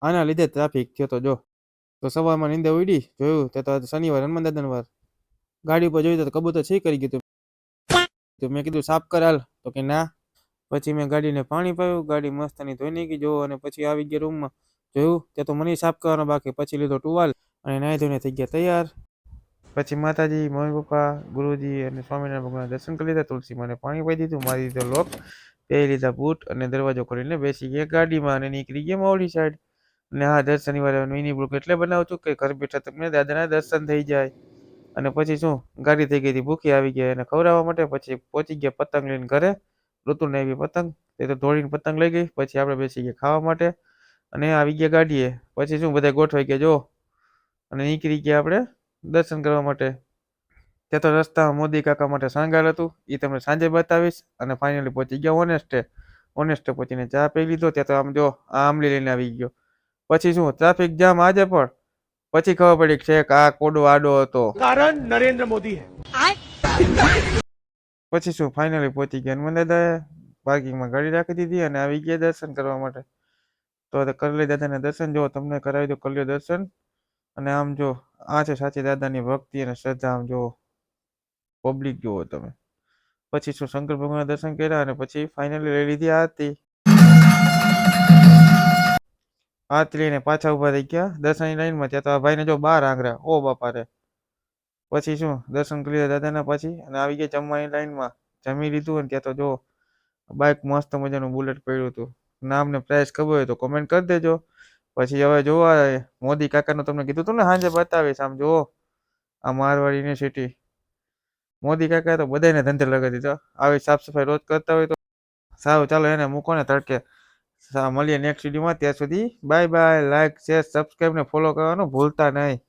આના લીધે ટ્રાફિક થયો તો જો. તો સવારમાં નીંદે ઉડી જોયું તો આજે શનિવાર હનુમાન દાદાનો વાર. ગાડી ઉપર જોયું તો કબૂતર છે કરી ગયું. તો મેં કીધું સાફ કર હાલ. તો કે ના. પછી મેં ગાડીને પાણી પાયું, ગાડી મસ્તની ધોઈ નાખી જો, અને પછી આવી ગયા રૂમમાં. જોયું ત્યાં તો મને સાફ કરવાનો બાકી. પછી લીધો ટુવાલ અને નાહી ધોઈને થઈ ગયા તૈયાર. પછી માતાજી, મમ્મી પપ્પા, ગુરુજી અને સ્વામિનારાયણ ભગવાનના દર્શન કરી લીધા. તુલસી માને પાણી પાઈ દીધું, મારી દીધો લોક, પહેરી લીધા બૂટ અને દરવાજો ખોલીને બેસી ગયા ગાડીમાં અને નીકળી ગયા માવડી સાઈડ. અને હા, દર શનિવારે મિની બ્લોગ એટલે બનાવું છું કે ઘર બેઠા તમને દાદાના દર્શન થઈ જાય. અને પછી શું, ગાડી થઈ ગઈ હતી, ભૂખી આવી ગયા એને ખવડાવવા માટે. પછી પહોંચી ગયા પતંગ લઈને ઘરે. ઋતુને આવી પતંગ, તે તો ધોળીને પતંગ લઈ ગઈ. પછી આપણે બેસી ગયા ખાવા માટે અને આવી ગયા ગાડીએ. પછી શું, બધા ગોઠવાઈ ગયા જો, અને નીકળી ગયા આપણે દર્શન કરવા માટે. ત્યાં તો રસ્તામાં મોદી કાકા માટે સાંગાર હતું, એ તમને સાંજે બતાવીશ. અને ફાઇનલી પહોંચી ગયા ઓનેસ્ટે. ઓનેસ્ટે પહોંચીને ચા પી લીધો. ત્યાં તો આમ જો, આ આંબલી લઈને આવી ગયો. પછી શું, ટ્રાફિક જામ આજે પણ. પછી ખબર પડી છે કે આ કોડો આડો હતો, કારણ નરેન્દ્ર મોદી હે. પછી શું, ફાઇનલી પહોંચી ગયા હનુમાન દાદાએ. પાર્કિંગમાં ગાડી રાખી દીધી અને આવી ગયા દર્શન કરવા માટે. તો કરી લે દાદાના દર્શન. જો તમને કરાવી દો, કરી લો દર્શન. અને આમ જો, આ છે સાચી દાદાની ભક્તિ અને શ્રદ્ધા. આમ જો પબ્લિક જુઓ તમે. પછી શું, શંકર ભગવાનના દર્શન કર્યા અને પછી ફાઇનલી લઈ લીધી આરતી. આરતી લઈને પાછા ઉભા થઈ ગયા દર્શનની લાઈનમાં. ત્યાં તો આ ભાઈને જો 12 આંગળા, ઓ બાપા રે. પછી શું, દર્શન કરી લીધા દાદાના પછી અને આવી ગયા જમવાની લાઈનમાં. જમી લીધું અને ત્યાં તો જો, બાઇક મસ્ત મજાનું બુલેટ પડ્યું હતું. નામ ને પ્રાઇસ ખબર હોય તો કોમેન્ટ કરી દેજો. પછી હવે જોવા, મોદી કાકાનું તમને કીધું હતું ને સાંજે બતાવીશ. આમ જુઓ, આ મારવાડી યુનિવર્સિટી. મોદી કાકાએ તો બધાને ધંધે લગાવી દીધો. આવી સાફ સફાઈ રોજ કરતા હોય તો સારું. ચાલો એને મૂકો ને તડકે. મળીએ નેક્સ્ટ વિડીયોમાં. ત્યાં સુધી bye bye. Like, share, subscribe ને ફોલો કરવાનું ભૂલતા નહીં.